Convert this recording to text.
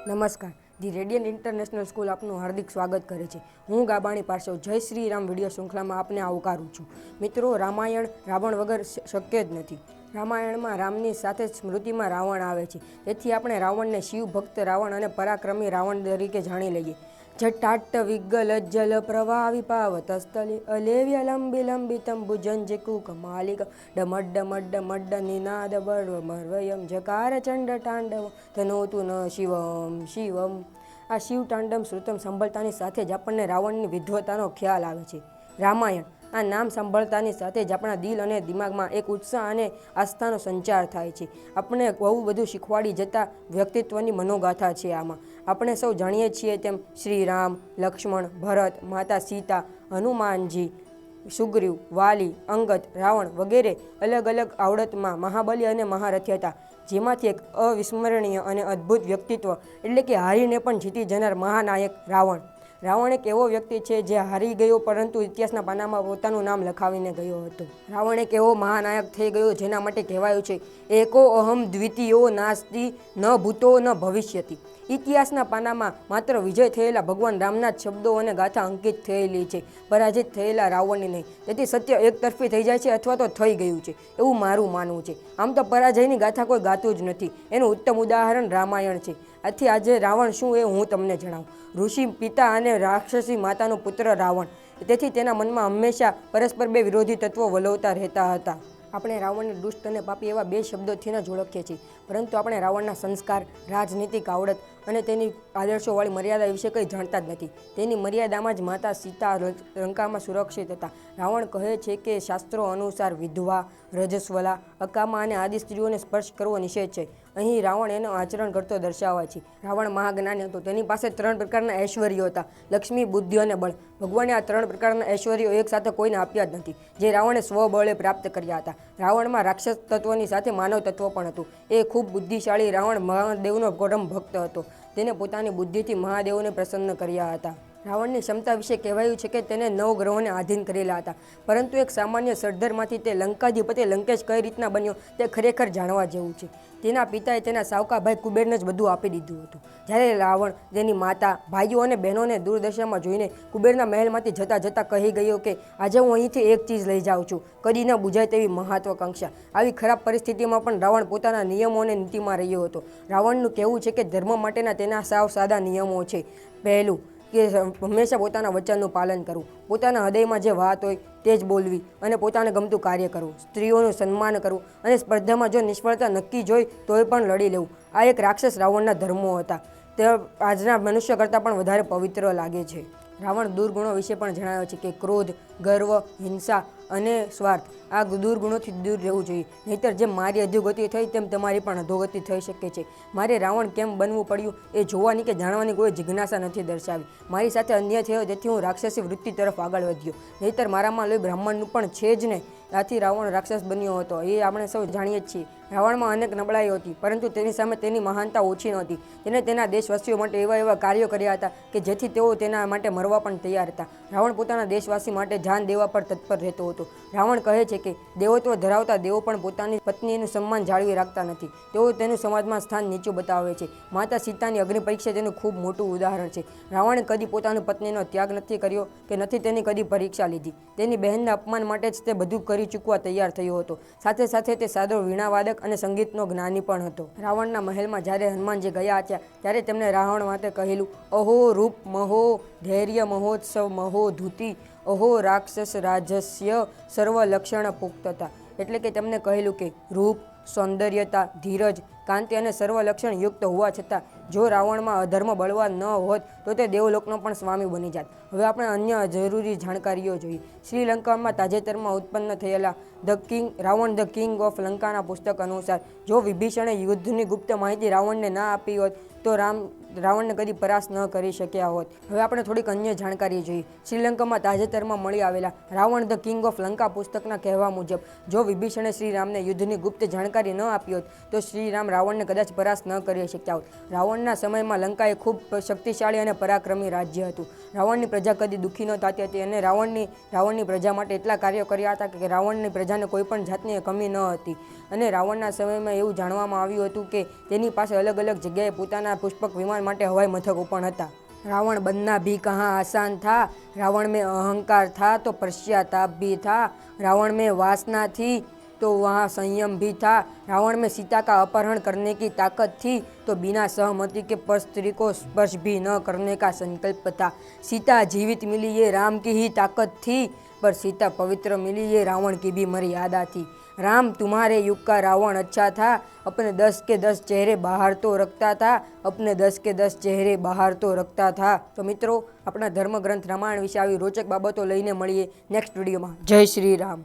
નમસ્કાર. The radiant international school આપનું હાર્દિક સ્વાગત કરે છે. હું ગાબાણી પાર્શવ જય શ્રી રામ વિડીયો શૃંખલામાં આપને આવકારું છું. મિત્રો, રામાયણ રાવણ વગર શક્ય જ નથી. રામાયણમાં રામની સાથે સ્મૃતિમાં રાવણ આવે છે. તેથી આપણે રાવણને શિવ ભક્ત રાવણ અને પરાક્રમી રાવણ તરીકે જાણી લઈએ. જટાટ વિગલજ્જલ પ્રવાહ વિપાવતસ્થલે અલેવ્ય લંબી લંબિતમ ભુજંજકુક માલિક ડમડ ડમડ ડમડ નિનાદ બર્વયમ જકાર ચંડ તાંડવ ધનોતુ ન શિવમ શિવમ. આ શિવ તાંડવ શ્રુતમ સાંભળતાની સાથે જ આપણને રાવણની વિદ્વતાનો ખ્યાલ આવે છે. રામાયણ આ નામ સાંભળતાની સાથે જ આપણા દિલ અને દિમાગમાં એક ઉત્સાહ અને આસ્થાનો સંચાર થાય છે. આપણે બહુ બધું શીખવાડી જતા વ્યક્તિત્વની મનોગાથા છે. આમાં આપણે સૌ જાણીએ છીએ તેમ શ્રી રામ, લક્ષ્મણ, ભરત, માતા સીતા, હનુમાનજી, સુગ્રીવ, વાલી, અંગદ, રાવણ વગેરે અલગ અલગ આવડતમાં મહાબલી અને મહારથી હતા. જેમાંથી એક અવિસ્મરણીય અને અદ્ભુત વ્યક્તિત્વ એટલે કે હારીને પણ જીતી જનાર મહાનાયક રાવણ. રાવણ એક એવો વ્યક્તિ છે જે હારી ગયો પરંતુ ઇતિહાસના પાનામાં પોતાનું નામ લખાવીને ગયો હતો. રાવણ એક એવો મહાનાયક થઈ ગયો જેના માટે કહેવાયું છે એકો અહમ દ્વિતીયો નાસ્તિ ન ભૂતો ન ભવિષ્યતિ. ઇતિહાસના પાનામાં માત્ર વિજય થયેલા ભગવાન રામના જ શબ્દો અને ગાથા અંકિત થયેલી છે, પરાજિત થયેલા રાવણની નહીં. તેથી સત્ય એકતરફી થઈ જાય છે અથવા તો થઈ ગયું છે એવું મારું માનવું છે. આમ તો પરાજયની ગાથા કોઈ ગાતું જ નથી. એનું ઉત્તમ ઉદાહરણ રામાયણ છે. આથી આજે રાવણ શું એ હું તમને જણાવું. ઋષિ પિતા અને રાક્ષસી માતાનો પુત્ર રાવણ. તેથી તેના મનમાં હંમેશા પરસ્પર બે વિરોધી તત્વો વલોવતા રહેતા હતા. આપણે રાવણને દુષ્ટ અને પાપી એવા બે શબ્દોથી ન જ ઓળખીએ છીએ, પરંતુ આપણે રાવણના સંસ્કાર, રાજનીતિક આવડત અને તેની આદર્શોવાળી મર્યાદા વિશે કંઈ જાણતા જ નથી. તેની મર્યાદામાં જ માતા સીતા લંકામાં સુરક્ષિત હતા. રાવણ કહે છે કે શાસ્ત્રો અનુસાર વિધવા, રજસ્વલા, અકામા અને આદિ સ્ત્રીઓને સ્પર્શ કરવો નિષેધ છે. અહીં રાવણ એનું આચરણ કરતો દર્શાવાય છે. રાવણ મહાજ્ઞાની હતો. તેની પાસે 3 પ્રકારના ઐશ્વર્યો હતા: લક્ષ્મી, બુદ્ધિ અને બળ. ભગવાને આ 3 પ્રકારના ઐશ્વર્યો એક સાથે કોઈને આપ્યા જ નથી, જે રાવણે સ્વબળે પ્રાપ્ત કર્યા હતા. રાવણમાં રાક્ષસ તત્વની સાથે માનવ તત્વ પણ હતું. એ ખૂબ બુદ્ધિશાળી રાવણ મહાદેવનો પરમ ભક્ત હતો. તેને પોતાની બુદ્ધિથી મહાદેવને પ્રસન્ન કર્યા હતા. રાવણની ક્ષમતા વિશે કહેવાયું છે કે તેને 9 ગ્રહોને આધીન કરેલા હતા. પરંતુ એક સામાન્ય સરદારમાંથી તે લંકાધિપતિ લંકેશ કઈ રીતના બન્યો તે ખરેખર જાણવા જેવું છે. તેના પિતાએ તેના સાવકા ભાઈ કુબેરને જ બધું આપી દીધું હતું. જ્યારે રાવણ તેની માતા, ભાઈઓ અને બહેનોને દુર્દશામાં જોઈને કુબેરના મહેલમાંથી જતા જતા કહી ગયો કે આજે હું અહીંથી એક ચીજ લઈ જાઉં છું, કદી ન બુજાય તેવી મહત્વાકાંક્ષા. આવી ખરાબ પરિસ્થિતિમાં પણ રાવણ પોતાના નિયમો અને નીતિમાં રહ્યો હતો. રાવણનું કહેવું છે કે ધર્મ માટેના તેના સાવ સાદા નિયમો છે. પહેલું કે હંમેશા પોતાના વચનનું પાલન કરવું, પોતાના હૃદયમાં જે વાત હોય તે જ બોલવી અને પોતાને ગમતું કાર્ય કરવું, સ્ત્રીઓનું સન્માન કરવું અને સ્પર્ધામાં જો નિષ્ફળતા નક્કી જોઈ તોય પણ લડી લેવું. આ એક રાક્ષસ રાવણના ધર્મો હતા. તે આજના મનુષ્ય કરતાં પણ વધારે પવિત્ર લાગે છે. રાવણ દુર્ગુણો વિશે પણ જણાવ્યો છે કે ક્રોધ, ગર્વ, હિંસા અને સ્વાર્થ. આ દુર્ગુણોથી દૂર રહેવું જોઈએ, નહીંતર જેમ મારી અધોગતિ થઈ તેમ તમારી પણ અધોગતિ થઈ શકે છે. મારે રાવણ કેમ બનવું પડ્યું એ જોવાની કે જાણવાની કોઈ જિજ્ઞાસા નથી દર્શાવી. મારી સાથે અન્યાય થયો તેથી હું રાક્ષસી વૃત્તિ તરફ આગળ વધ્યો, નહીંતર મારામાં લોહી બ્રાહ્મણનું પણ છે જ ને. આથી રાવણ રાક્ષસ બન્યો હતો એ આપણે સૌ જાણીએ જ છીએ. રાવણમાં અનેક નબળાઈઓ હતી, પરંતુ તેની સામે તેની મહાનતા ઓછી નહોતી. તેને તેના દેશવાસીઓ માટે એવા કાર્યો કર્યા હતા કે જેથી તેઓ તેના માટે મરવા પણ તૈયાર હતા. રાવણ પોતાના દેશવાસી માટે જાન દેવા પર તત્પર રહેતો હતો. રાવણ કહે છે કે દેવત્વ ધરાવતા દેવો પણ પોતાની પત્નીનું સન્માન જાળવી રાખતા નથી. તેઓ તેનું સમાજમાં સ્થાન નીચું બતાવે છે. માતા સીતાની અગ્નિ પરીક્ષા તેનું ખૂબ મોટું ઉદાહરણ છે. રાવણે કદી પોતાની પત્નીનો ત્યાગ નથી કર્યો કે નથી તેની કદી પરીક્ષા લીધી. તેની બહેનના અપમાન માટે જ તે બધું કરી ચૂકવા તૈયાર થયો હતો. સાથે સાથે તે સાદો વીણાવાદક અને સંગીતનો જ્ઞાની પણ હતો. રાવણના મહેલમાં જ્યારે હનુમાનજી ગયા હતા ત્યારે તેમણે રાવણ માટે કહેલું: અહો રૂપ મહો ધૈર્ય મહોત્સવ મહો ધૂતિ અહો રાક્ષસ રાજસ્ય સર્વ લક્ષણ પુખ્તતા. એટલે કે તેમને કહેલું કે રૂપ, સૌંદર્યતા, ધીરજ, કાંતિ અને સર્વ લક્ષણ યુક્ત હોવા છતાં જો રાવણમાં અધર્મ બળવાન ન હોત તો તે દેવલોકનો પણ સ્વામી બની જાત. હવે આપણે અન્ય જરૂરી જાણકારીઓ જોઈએ. શ્રીલંકામાં તાજેતરમાં ઉત્પન્ન થયેલા રાવણ ધ કિંગ ઓફ લંકાના પુસ્તક અનુસાર જો વિભીષણે યુદ્ધની ગુપ્ત માહિતી રાવણને ના આપી હોત તો રાવણને કદી પરાસ્ત ન કરી શક્યા હોત. હવે આપણે થોડીક અન્ય જાણકારી જોઈએ. શ્રીલંકામાં તાજેતરમાં મળી આવેલા Ravan the king of Lanka પુસ્તકના કહેવા મુજબ જો વિભીષણે શ્રીરામને યુદ્ધની ગુપ્ત જાણકારી ન આપી હોત તો શ્રીરામ રાવણને કદાચ પરાસ્ત ન કરી શક્યા હોત. રાવણ રાવણના સમયમાં લંકા એ ખૂબ શક્તિશાળી અને પરાક્રમી રાજ્ય હતું. રાવણની પ્રજા કદી દુઃખી ન થતી હતી અને રાવણની પ્રજા માટે એટલા કાર્યો કર્યા હતા કે રાવણની પ્રજાને કોઈ પણ જાતની કમી ન હતી. અને રાવણના સમયમાં એવું જાણવામાં આવ્યું હતું કે તેની પાસે અલગ અલગ જગ્યાએ પોતાના પુષ્પક વિમાન માટે હવાઈ મથકો પણ હતા. रावण बनना भी कहाँ आसान था, रावण में अहंकार था तो पश्चाताप भी था, रावण में वासना थी तो वहाँ संयम भी था, रावण में सीता का अपहरण करने की ताकत थी तो बिना सहमति के पर स्त्री को स्पर्श भी न करने का संकल्प था, सीता जीवित मिली ये राम की ही ताकत थी, पर सीता पवित्र मिली ये रावण की भी मर्यादा थी. राम तुम्हारे युग का रावण अच्छा था, अपने 10 के 10 चेहरे बाहर तो रखता था, अपने 10 के 10 चेहरे बाहर तो रखता था. તો મિત્રો, આપણા ધર્મગ્રંથ રામાયણ વિશે આવી રોચક બાબતો લઈને મળીએ નેક્સ્ટ વિડીયોમાં. જય શ્રી રામ.